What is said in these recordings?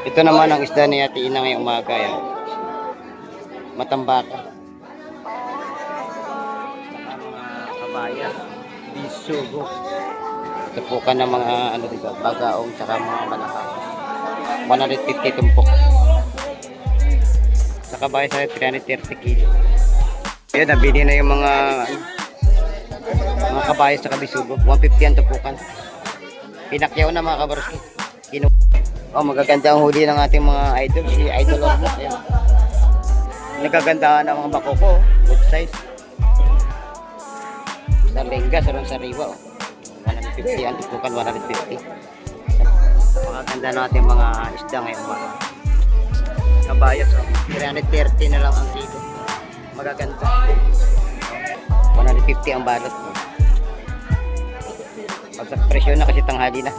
Ito naman ang isda ni Ate Ina ngayong umaga. Yan. Matambaka. Saka mga kabaya. Bisugo. Ito po ka ng mga ano dito, bagaong saka mga malakang. 150 tumpok. Sa kabaya sa 330 kilo. Ayan, nabili na yung mga kabaya sa kabisugo. 150 ang tumpukan. Pinakyaw na mga kabaroski. Oh, magaganda ang huli ng ating mga idol. Si Idol Ormus. Ayan. Nagaganda ng mga bakoko. Good size. Sa lengga, sarong sariwa. 150 ang tumpukan, 150. Magaganda ng ating mga isda ngayon. Mga kabaya. So, 330 na lang ang kilo. Magaganda. 150 ang balot. Pagsak presyo na kasi tanghali na.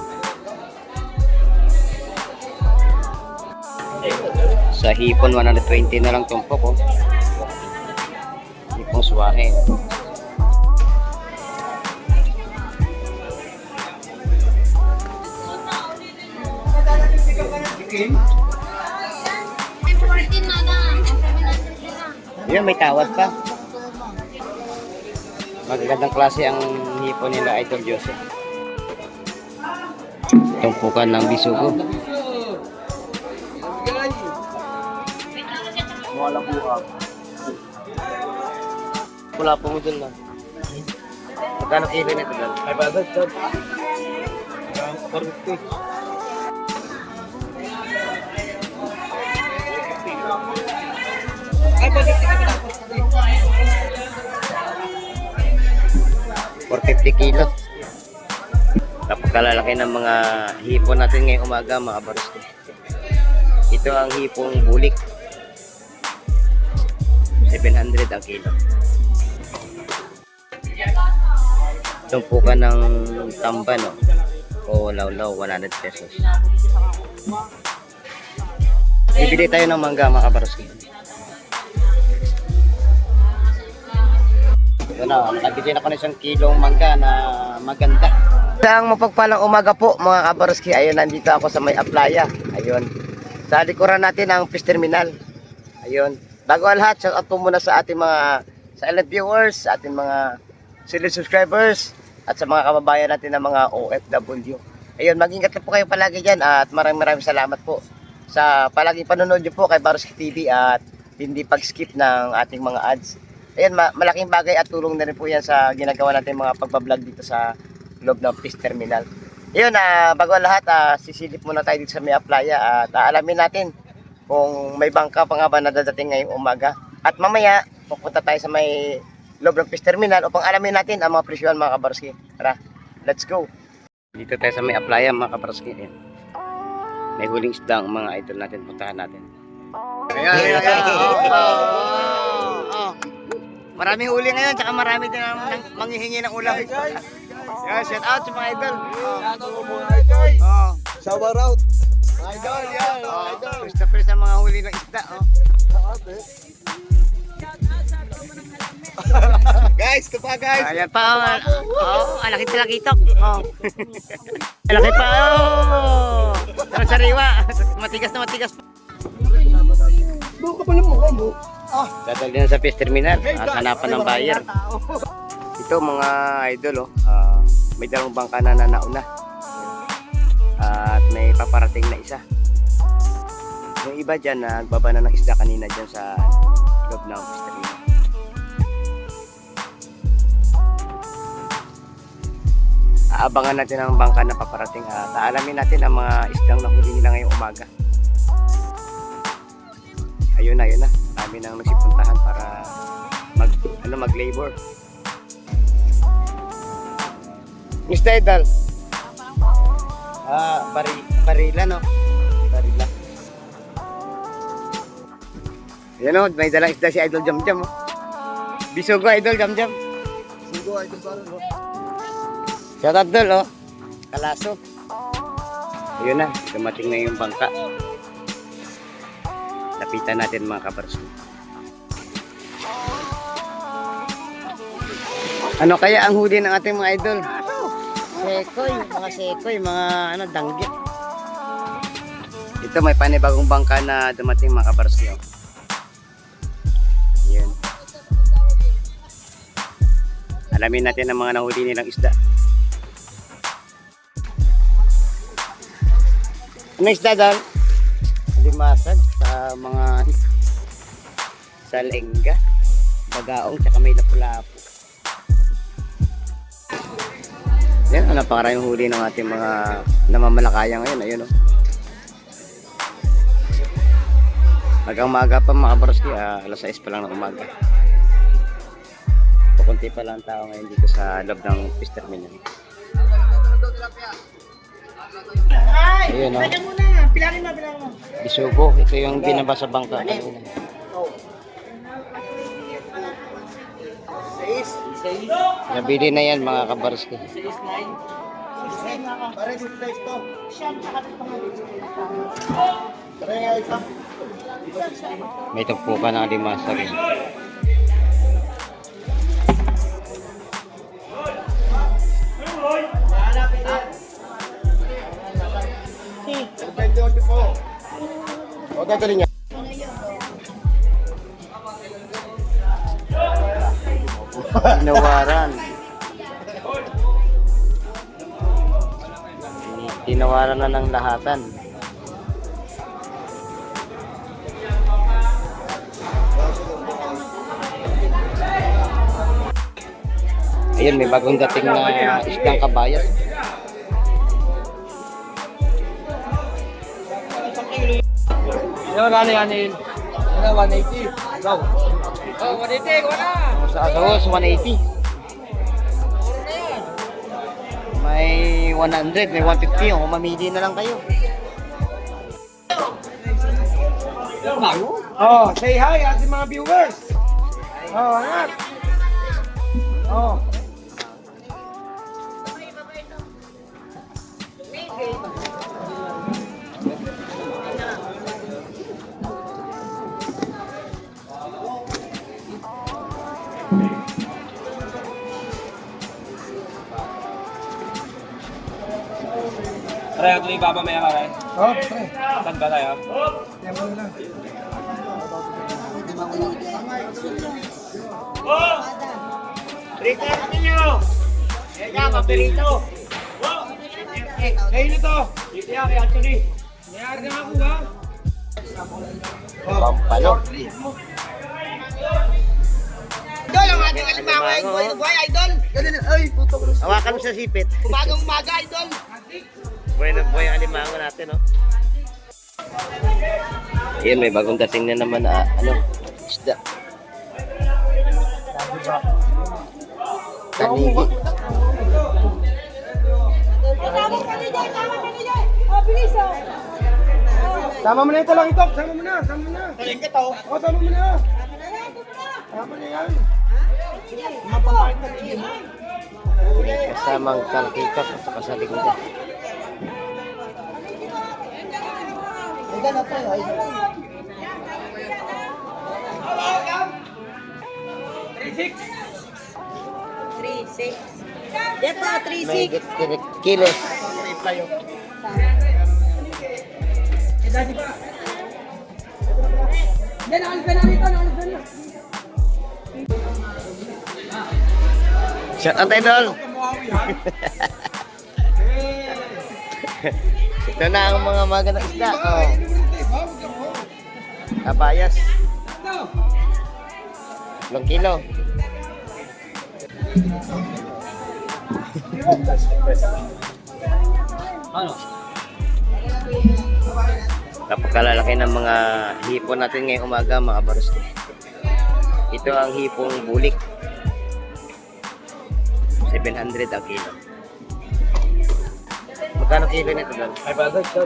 Sa hipon 120 na lang tumpok. Oh. Hipong suwahe. Yun, may tawad pa. Magagandang klase ang hipon nila Idol Joseph. Tumpukan ng bisugo. Wala buhag. Wala po mo dun na. Magkano kilo nito dun? 500 dun. 450. Ay, 450 kilo. Napakalalaki ng mga hipon natin ngayong umaga mga kabaroski. Ito ang hipong bulik. 700 ang kilo. Tumpukan ng tamba, no? O lawlaw, 100 pesos. Bibili tayo ng mangga mga kabaroski. Ito na, nakabili na ko na isang kilong mangga na maganda. Isang mapagpalang umaga po mga kabaroski. Ayun, nandito ako sa may Aplaya. Ayun. Sa likuran natin ang fish terminal. Ayun. Bago ang lahat, shout out po muna sa ating mga silent viewers, sa ating mga silent subscribers, at sa mga kababayan natin ng mga OFW. Ayun, mag-ingat na po kayo palagi dyan at maraming salamat po sa palaging panonood nyo po kay Baroski TV at hindi pag-skip ng ating mga ads. Ayun, malaking bagay at tulong na rin po yan sa ginagawa natin mga pagbablog dito sa loob ng fish terminal. Ayun, bago ang lahat, sisilip muna tayo dito sa may Aplaya at alamin natin kung may bangka pa nga ba na dadating ngayong umaga. At mamaya, pupunta tayo sa may loob ng fish terminal upang alamin natin ang mga presyohan mga kabaroski. Tara, let's go! Dito tayo sa may Aplaya mga kabaroski. May huling isda ang mga idol natin, puntahan natin. Ayan. Maraming huli ngayon, tsaka marami din ang manghihingi ng ulam. Yan, shout out sa mga idol. Shower out. Idol, yan. First sa mga huli ng isda. Guys, ito pa guys. Ayan pa. Alaki sila kitok. Alaki pa. Ang sariwa. Matigas na matigas pa. Buka pa lang mukha mo. Dadali na sa fish terminal at hanapan ng buyer. Ito mga idol, may dalawang bangka na nauna. At may paparating na isa. Yung iba dyan, nagbaba na ng isda kanina dyan sa loob ng fish terminal. Aabangan natin ang bangka na paparating at aalamin natin ang mga isdang nahuli nila ngayong umaga. Ayun na. Marami nang nagsipuntahan para mag-labor. Mr. Idol. Barila, no? Barila. Ayan o, may dalang isda si Idol Jamjam. Bisugo Idol Jamjam. Sugo ay ito parang. Shout out Dol, Kalaso. Ayun na, dumating na yung bangka. Lapitan natin mga kabaroski. Ano kaya ang huli ng ating mga idol? Sekoy, mga danggit. Ito may panibagong bangka na dumating mga kabarski. Oh. Yan. Alamin natin ang mga nahuli nilang isda. Ano isda dal? Limasag sa mga salengga, bagaong, tsaka may lapu-lapu. Yan, napakaraming huli ng ating mga namamalakaya ngayon. Ayun, oh. Hanggang maaga pa mga kabarski, alas 6 pa lang ng umaga. Pukunti pa lang tao ngayon dito sa loob ng fish terminal. Ayun, oh. Pilangin mo. Bisugo, ito yung binaba sa bangka kanina. Nabili na yan mga kabarski. Pare, dito tayo ito. May tagpukan ng alimasa rin. O, dadali niya. Tinawaran. Tinawaran na ng lahatan. Ayun, may bagong dating na isdang kabayas. Ano gano'n yan, Il? Ano, 180. Go. Oh, 180, wala. Sa Asawos, 180. May 100, may 150. Kung mamili na lang kayo. Oh, say hi ating mga viewers. Oh, anak. Oh. Pare, ito yung baba maya pare. Oh, pre. Saan ba tayo? Yan mo na. Rito kami nyo! Eka, papirito! Hey, nito. Dito yan, kay Anthony! Mayari na ako, ha? Pampalo. Idol, ang ating alimango, buhay idol! Ganun na. Ay, puto ko. Hawakan mo sa sipit. Umagang umaga, idol! Bueno po yung alimango natin, no? Ayan, may bagong dating na naman na, isda. Tanigi. Sama mo na ito lang ito. Sama mo na. Sama mo na. Taling ka to! Oh, sama mo na. Sama na yan. Kasamang kalkikap at saka sa likod. Ay, na tayo. Ay, Depo, 3-6! May kilos. Yan, nakalis na rito, nakalis na rito! Shout out, idol! Ito na ang mga magandang isda. Oh. Kabayas. 1 kilo. Ano? Napakalalaki ng mga hipon natin ngayong umaga mga baruski. Ito ang hipong bulik. 700 ang kilo. Magkano kilo nito doon? Ay, bagay ito.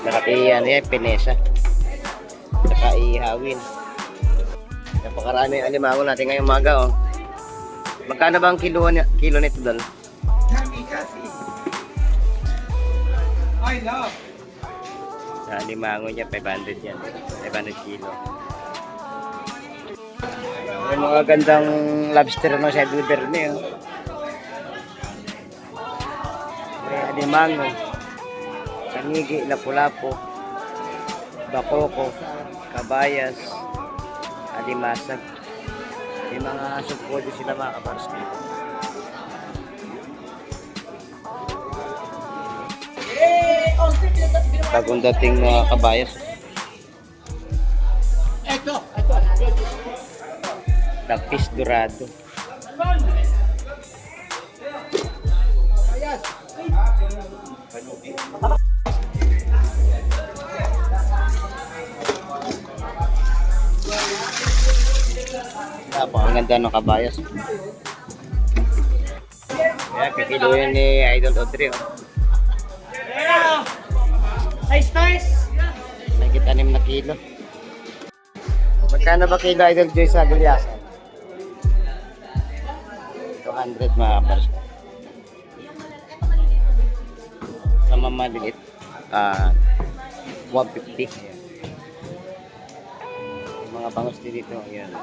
Malaki yan, pinesa. Saka ihawin. Napakarami ang alimango natin ngayong umaga. Oh. Magkano ba ang kilo nito doon? I love. Sa alimango niya, 500 yan. 500 kilo. Yung mga gandang lobster no, sa Duber niyo. May alimango. Sanigi, Lapu-Lapu, Bakoko, Kabayas, Alimasag. May mga sugpo din sila mga kabarski. Bagong dating mga kabayas. Tapis Dorado. Ang ganda ng kabayas. Kaya kikiluhin ni Idol Audrey. Oh. Nagkit 6 na kilo. Magkano ba kilo Idol Joy sa Gulyasan? 200 mga kapars. Sa mamaliit, 150. Ayan. Yung mga bangos din dito. Ayan.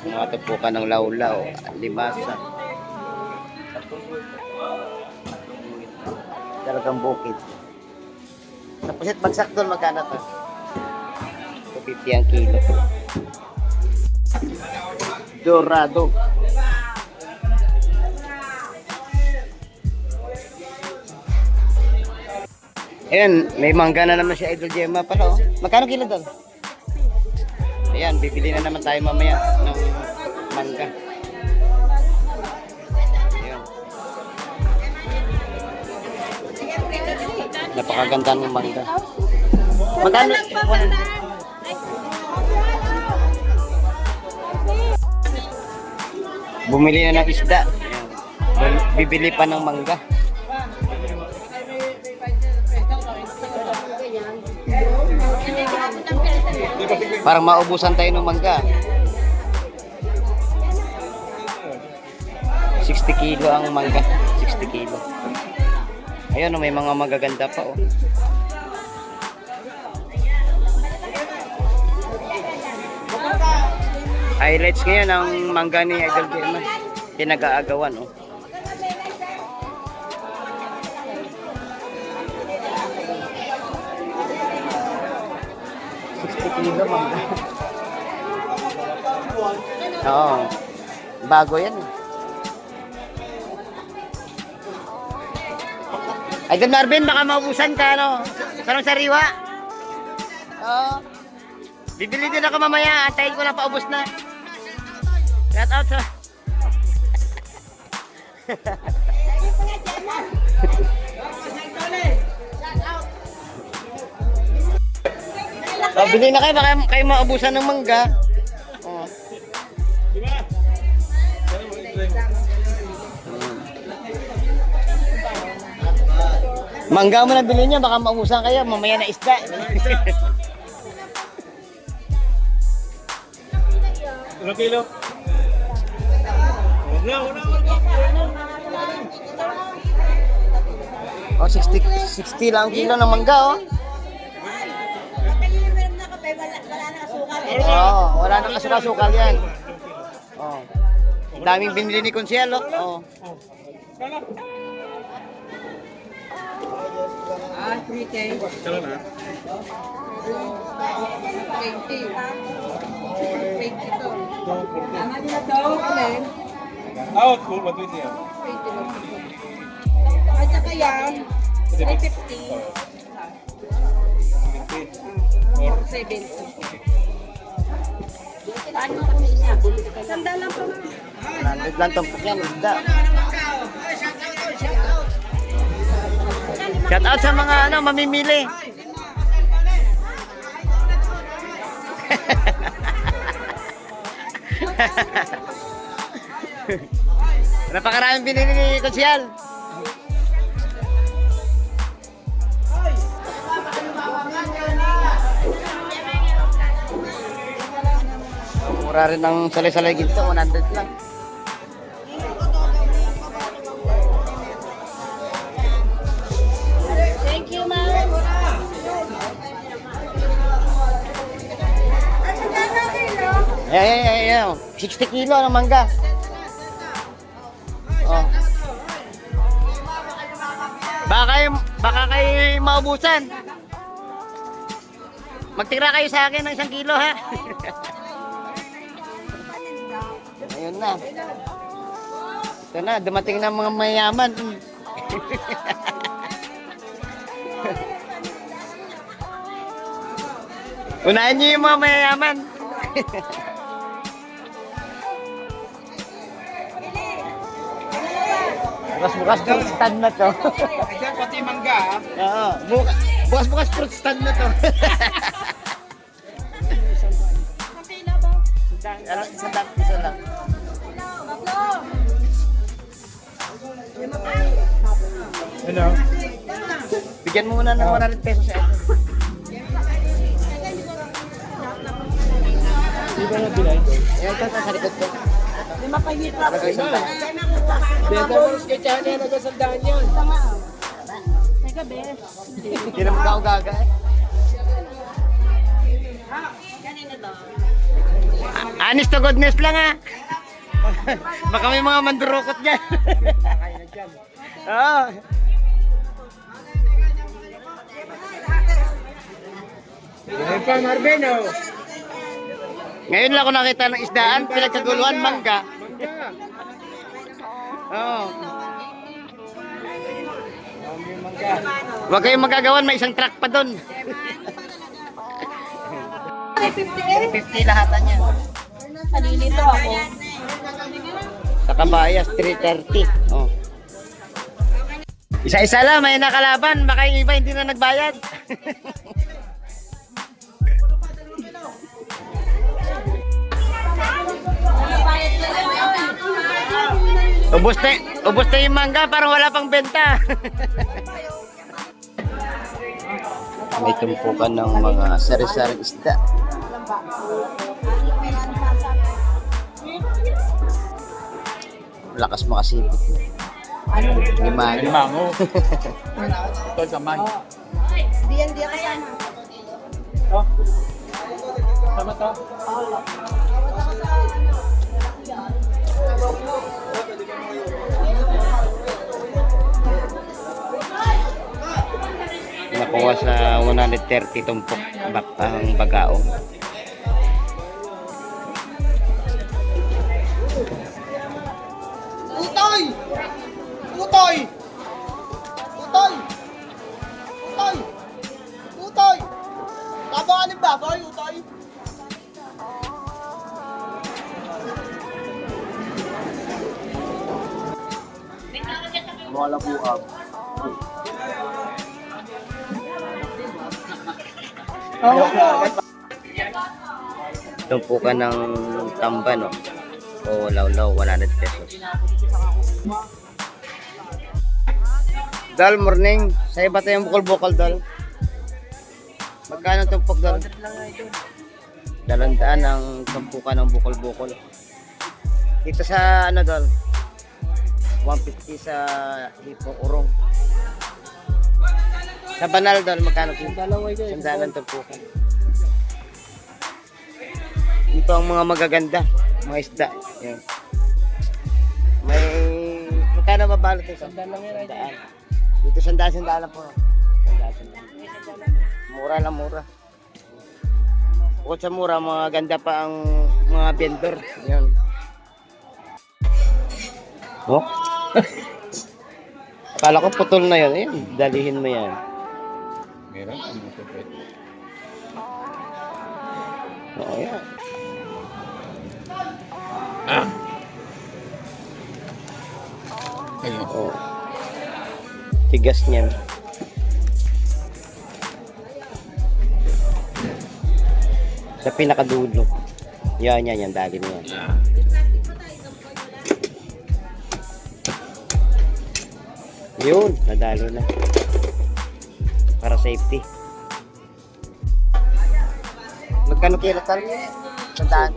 Mga tupukan ng lawlaw, limasa. Talagang bukid. Sa pusit bagsak doon, magkano to? 250 ang kilo. Dorado. Ayan, may mangga na naman si Idol Gemma pala. Oh. Magkano kilo doon? Ayan, bibili na naman tayo mamaya ng mangga. Ayan. Napakaganda ng mangga. Magkano? Bumili na ng isda. Ayan. Bibili pa ng mangga. Parang maubusan tayo ng mangga. 60 kilo ang mangga. 60 kilo. Ayun, may mga magaganda pa. Oh. Highlights ngayon ang mangga ni Idol Gemma. Pinag-aagawan. Oh. Kilo mangga. Oo. Bago yan. Idol Marvin, baka maubusan ka, no? Sarang sariwa. Oo. Bibili din ako mamaya. Antayin ko na paubos na. Shout out sa... Oh, bili na kayo, baka kayo maubusan ng mangga. Oh. Mangga mo na bilhin niya, baka maubusan kayo, mamaya na isda. Ilang kilo? Oh, 60 lang kilo ng mangga, oh. Oh, wala nang kasukal yan. Oh. Daming binili ni Consuelo. Oh. Kalo na? 20. Out, cool, what do you see? At saka yan, 350. 70. Ano kami isa? Sandal lang pa ma'am. 100 lang tumpok yan, isda. Shout out sa mga ano, mamimili. Napakaraming binili ni Konsyal. Mura rin ang salay-salay ginto, 100 lang. Thank you, ma'am. Ayan. 60 kilo ng mangga. Oh. Baka kayo, Baka kayo maubusan. Magtira kayo sa akin ng 1 kilo ha. Ayun na. Ito na, dumating na mga mayaman. Unahin niyo yung mga mayayaman. Bukas-bukas fruit stand na to. Idol, pati mangga ha. Oo, bukas-bukas fruit stand na to. Isa lang. Ano? Bigyan mo muna ng 100 pesos sa ito. Di ba na bilay? Ayan ito, sa likod ko. Lima pa hit Para kayo isang tao. Benta mo rin kay Chani, nagasandaan yan. Teka, be. Hindi naman ako gaga eh. Honest to goodness lang ha. Baka may mga mandurokot dyan. Oo. Ay pa, Marvin, oh. Ngayon lang ako nakita ng isdaan, pinagkaguluhan, mangga. Mangga. Oo. May mangga. Huwag kayong magagawan, may isang truck pa doon. 50 lahatan niya. Nalilito ako. Sa Kabayas, 330. Oh. Isa-isa lang, may nakalaban. Baka yung iba hindi na nagbayad. Ubus na yung mangga, parang wala pang benta. May tumpukan ng mga sari-saring isda. Lakas makasipit. Lima. Limango. Ito sa man. Diyan kasama. Oh. Sama to. Nakuha sa 130 tumpok ang bagaong. Utoy! Utoy! Utoy! Utoy! Utoy! Kabanganin ba, boy? Utoy! Wala po up. Tumpukan ng tamba, no? O lawlaw, 100 pesos. Dal, morning. Sa iba tayong bukol-bukol, Dal. Magkano tumpok, Dal? 200 ang tumpukan ng bukol-bukol. Dito sa, ano, Dal? 150 sa hipong urong. Sa banal, Dal, magkano? Sandalan tumpukan. Dito ang mga magaganda, mga isda. Yan. May magkano babalot ito? Sandaan. Dito sandaan lang po. Sandaan. Mura lang, mura. Bukod sa mura, mga ganda pa ang mga vendor. Yan. Oh? Akala ko putol na yan. Ayan, dalihin mo yan. Meron? Oo, yan. Ayun. Oh. Tigas niyan. Sa pinakadulo. Yan, dali mo yan. Yun, nadali na. Para safety. Magkano kilo tal? Sandaan.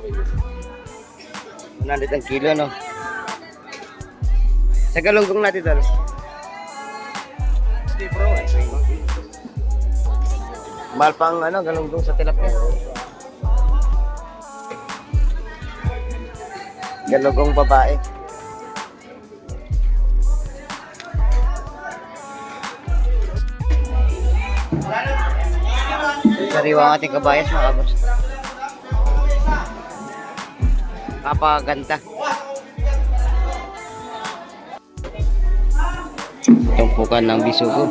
100 ang kilo, no? Sa galunggong natin, tal. Mahal pa ang galunggong sa tilapia. Galunggong babae. Sariwa ang ating kabayas mga kabars. Kapaganda. Tumpukan ng bisugo.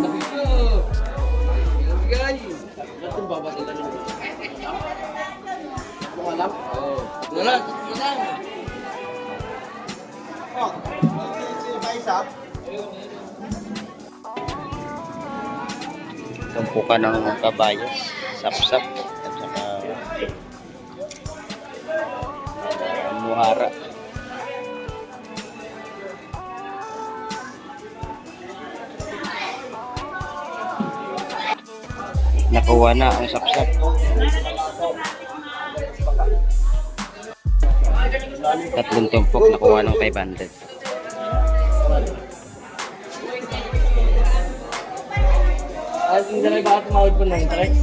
Tumpukan ng kabayas, sapsap, at saka muhara. Nakuha na ang sapsap. Tatlong tumpok nakuha ng 500. Hindi na ba tumawad po ng interest?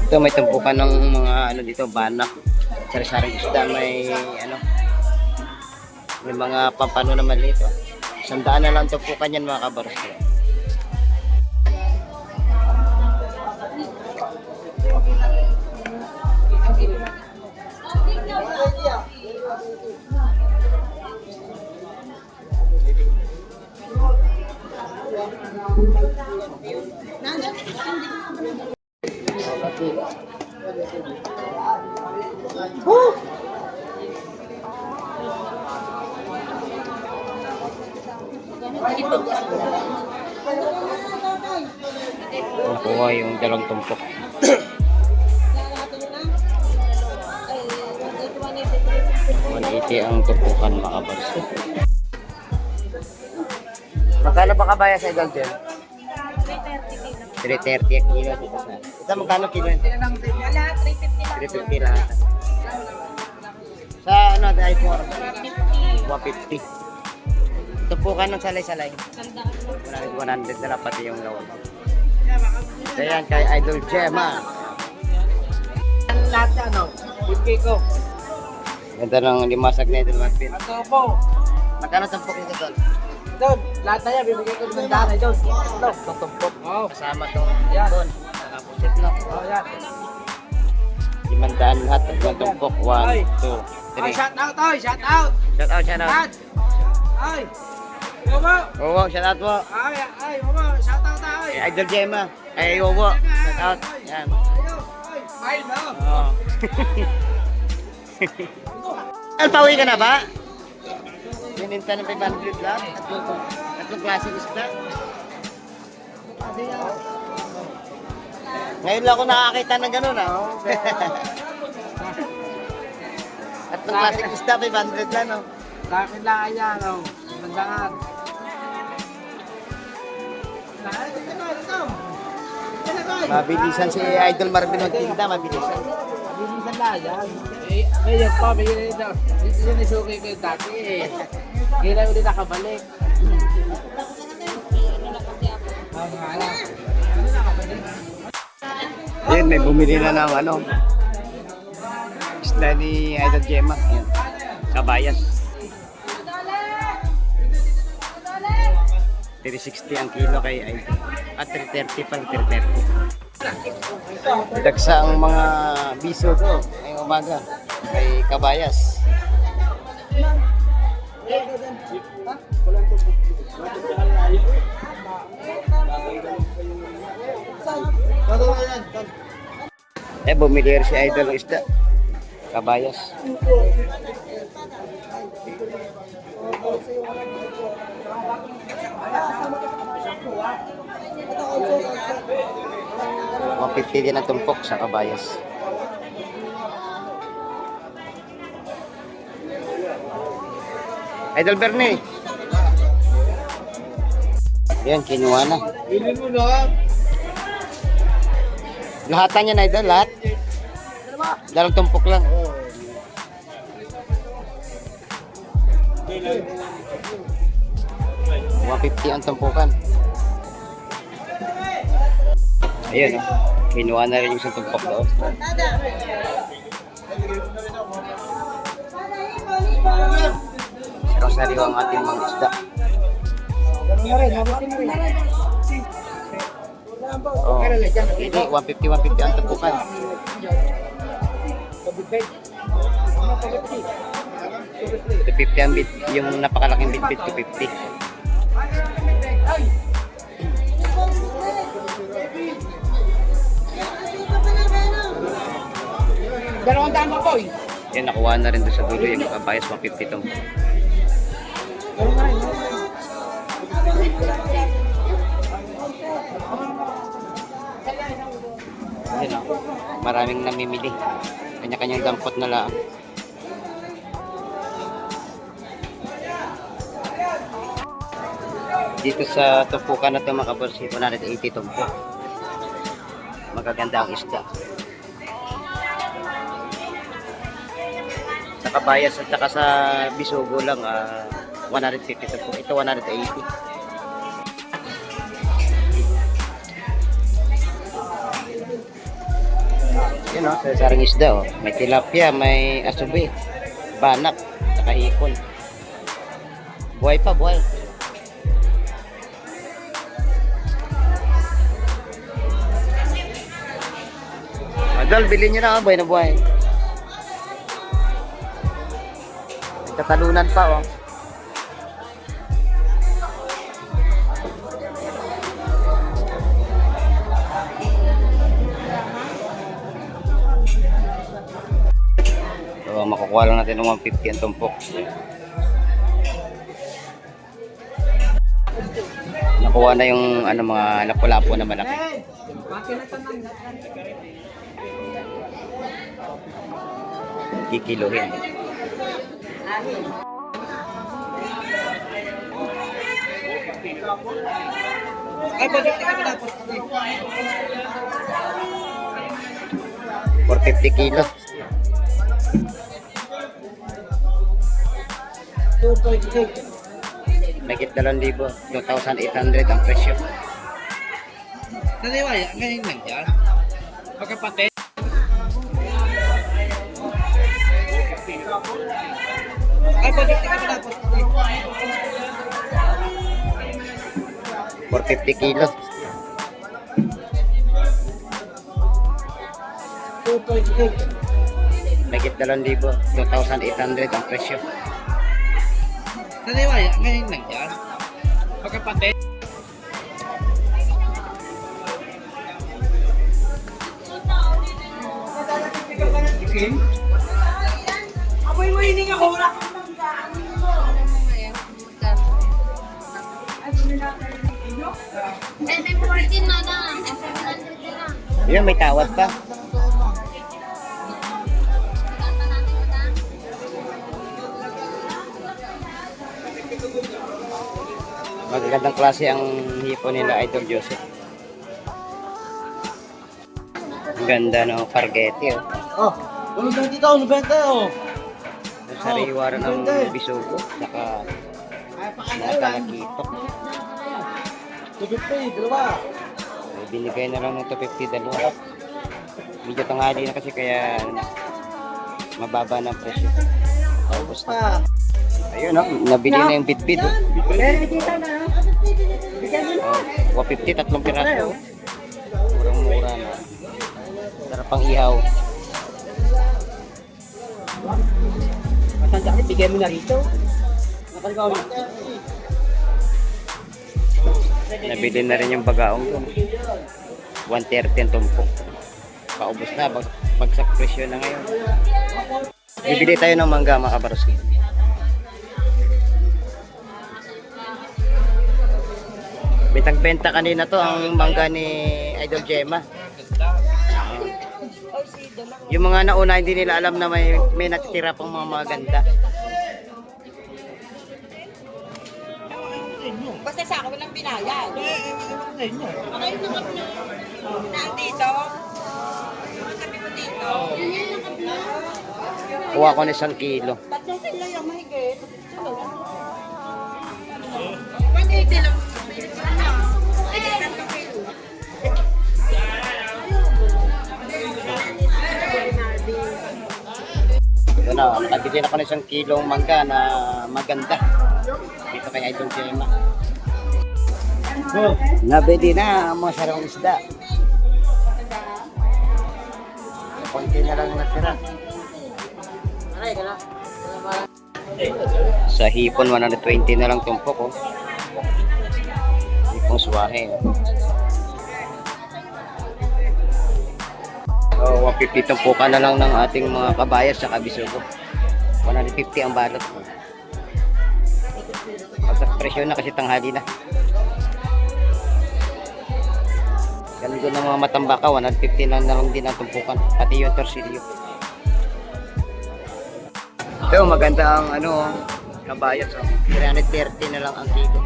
Ito may tumpukan ng mga ano dito, banak. Sari-saring isda may ano. May mga pampano na maliit. 100 na lang tumpukan yan mga kabaros. Nakuha yung dalawang tumpok. 180 ang tumpukan mga kabaros. Magkano ba kabaya sa idol dyan? 330 ang kilo dito sa. Ito magkano kilo yun? 350 lahat. Sa ano, i4? 150. Tumpukan ng salay-salay. 100 na lang pati yung lawan. So yan kay Idol Gemma. Lahat na, no? 50 ko. Ganda ng limasag na Idol Marvin. Ito po. Magkano tumpok nito doon? Doon, lahat na yan, bibigay ko ng daan ay doon. Ito. Itong tumpok. Oo. Kasama itong Yan. doon. Nakapusit na. Oo, yan. 500 lahat ng tumpok. 1, 2, Ay, 3. shout out, oy! Shout out! Shout out, shout out. Shout! Ay! Momo! Oo, shout out po. Ay, Momo! Shout out, oy! Kay Idol Gemma. Kay Wowo. Shout out. Yan. Ayun! Ay, no! Oo. Alpawi ka na ba? Bininta ng 500 lang. Tatlong klaseng isda. Ngayon lang ako nakakita ng gano'n ah. Tatlong klaseng isda, 500 lang no. Sa akin lang yan, no? Mandangan. Mabilisan si Idol Marvin magtinda, mabilisan. Bilisan lang yan. Eh, ngayon pa, may yun isuki ko yung dati eh. Kailan ulit nakabalik. Ayun, may bumili na ng ano. Isda ni Idol Gemma. Ayan. Kabayas. 360 ang kilo kay Idol. At 330 pang 330. Dagsa ang mga biso ko ngayong umaga kay Kabayas. Bumili rin si Idol ng isda. Kabayas. $150 din ang tumpok sa Kabayas. Idol Bernie. Yan, kinuha na. Bilhin mo na. Lahatan yan, Idol, lahat. Dalawang tumpok lang. $150 ang tumpukan. Ayun, oh. Kinuha na rin yung isang tumpok doon. Sariwa ang ating mga isda. Oh, hindi, 150 ang tupukan. 250 ang bit, yung napakalaking bit 250. Dalawang daan pa, boy. Yan, nakuha na rin doon sa dulo yung bias 150 to. Ayun o, maraming namimili. Kanya-kanyang dampot na lang. Dito sa tumpukan na ito mga kabarsi, 180 tumpok. Magaganda ang isda. Sa kabayas at saka sa bisugo lang 150 tumpok. Ito 180. Yan o, sa sarang isda o. May tilapia, may asubi, banak, saka hipon. Buhay pa, buhay. Madal, bilhin nyo na buhay na buhay. May katalunan pa o. So, makukuha lang natin ng 150 ang tumpok. Nakuha na yung mga lapu-lapu na malaki. Kikiluhin. Ay, budget ka na tapos. 450 kilo. 2.8. Megit 2,000. 2,800 ang presyo. Naniwaya, ngayon lang dyan. Pagkapatid. Ay, budget ka na tapos. 450 kilo. 2.8. Megit 2,000. 2,800 ang presyo. Naniwaya, ngayon lang dyan. Pagkapatid. Amoy mo hininga ko, wala kang Eh, may 14 na lang. 700 na lang. Yun, may tawad pa. Magagandang klase ang hipo nila, Idol Joseph. Ang ganda ng Fargete, oh. Oh, 90 taon, 90 oh. Yung sariwa rin ng bisugo, saka natalakito. 250, dalawa. Binigay na lang ng 250 dalawa. Medyo tanghali na kasi kaya mababa na ang presyo. Tapos na. Ayun, nabili na yung bitbit. Oh. Oh, 150, tatlong piraso. Murang-mura na. Sarap ang ihaw. Matanda ka, bigyan mo na rito. Nabili na rin yung bagaong ko. 130 ang tumpok. Paubos na, bagsak presyo na ngayon. Bibili tayo ng mangga, mga kabaroski. Bintang-benta kanina to ang mangga ni Idol Gemma. Yung mga nauna hindi nila alam na may natitira pang mga maganda. Basta sa akin, walang binayad. Okay, nakap nyo. Nandito. Sabi mo dito. Kuha ko na 1 kilo. Tatlo sila yung mahigit. 180 lang. Ay, tatlong kilo. Ito na, nakabili na ko na 1 kilong mangga na maganda. Dito kay Idol Gemma. Nabili na ang mga sarong isda. Konti na lang natira. Sa hipon, 120 na lang tumpok, oh. Hipong suwahe. Oh, 150 tumpukan na lang ng ating mga kabayas sa Kabisugo. 150 ang balot. Pagkat presyo na kasi tanghali na. Ganun din ng mga matambaka, 150 lang na lang din ang tumpukan. Pati yung torsilyo. Ito, maganda ang kabayas. 330 na lang ang kilo.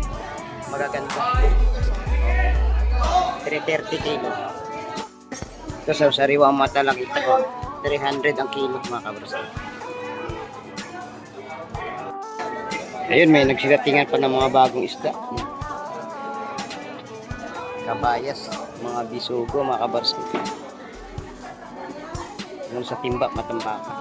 Magaganda. 330 kilo. Ito sa sariwa ang mata lang ito. 300 ang kilo mga kabros. Ayun, may nagsigatingan pa ng mga bagong isda. Kabayas, mga bisugo, mga kabros. Yung sa timba, matambaka.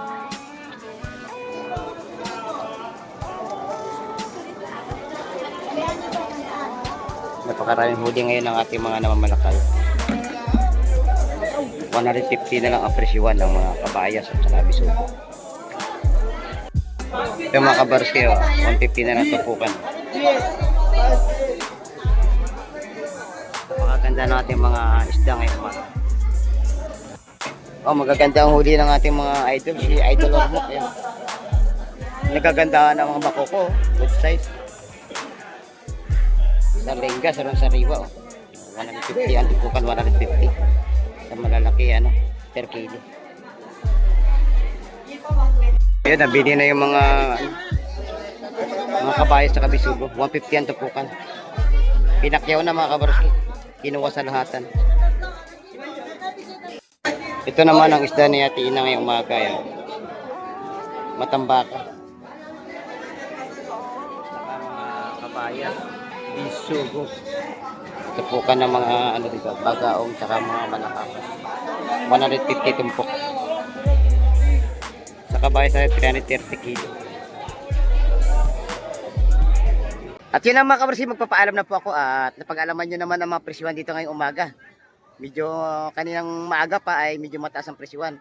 Napakaraming huli ngayon ng ating mga namamalakal. 150 na lang ang presyuan ng mga kabayas at saka bisugo. Yung mga kabarski, 150 na lang tupukan. Napakaganda ng ating mga isda ngayon. Magaganda ang huli ng ating mga idol. Si Idol Ormoc. Nagaganda ng mga bakoko. Good size. Sa lengga, sarong sariwa. 150 ang tupukan, 150. Sa malalaki per kilo. Ayun, nabili na yung mga kabayas sa Kabisugo. 150 ang tupukan. Pinakyaw na mga kabarski. Kinuha sa lahatan. Ito naman ang isda ni Ate Ina ngayong umaga. Yan. Matambaka. Saka mga kabayas. Bisugo. Tupukan ng mga dito, bagaong tsaka mga malakakas. 150 tumpok. Sa kabayas ay 330 kilo. At yun ang mga kabarsi, magpapaalam na po ako at napag-alaman nyo naman ang mga presyuan dito ngayong umaga. Medyo kaninang maaga pa ay medyo mataas ang presyuan.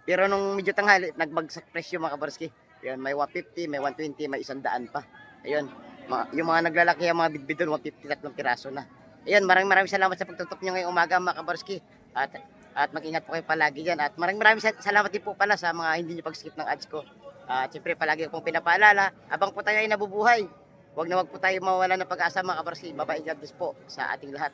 Pero nung medyo tanghali, nagbagsak presyo mga kabarski. Yun, may 150, may 120, may 100 pa. Ayun, yung mga naglalaki, ang mga bidbidon, 150 tatlong piraso na. Ayun, maraming salamat sa pagtutok nyo ngayong umaga mga kabarski. At mag-ingat po kayo palagi dyan. At maraming salamat din po pala sa mga hindi nyo pag-skip ng ads ko. At siyempre palagi akong pinapaalala, abang po tayo ay nabubuhay. Huwag na wag po tayo mawala ng pag-asa mga kabarski. Bye-bye, God bless po sa ating lahat.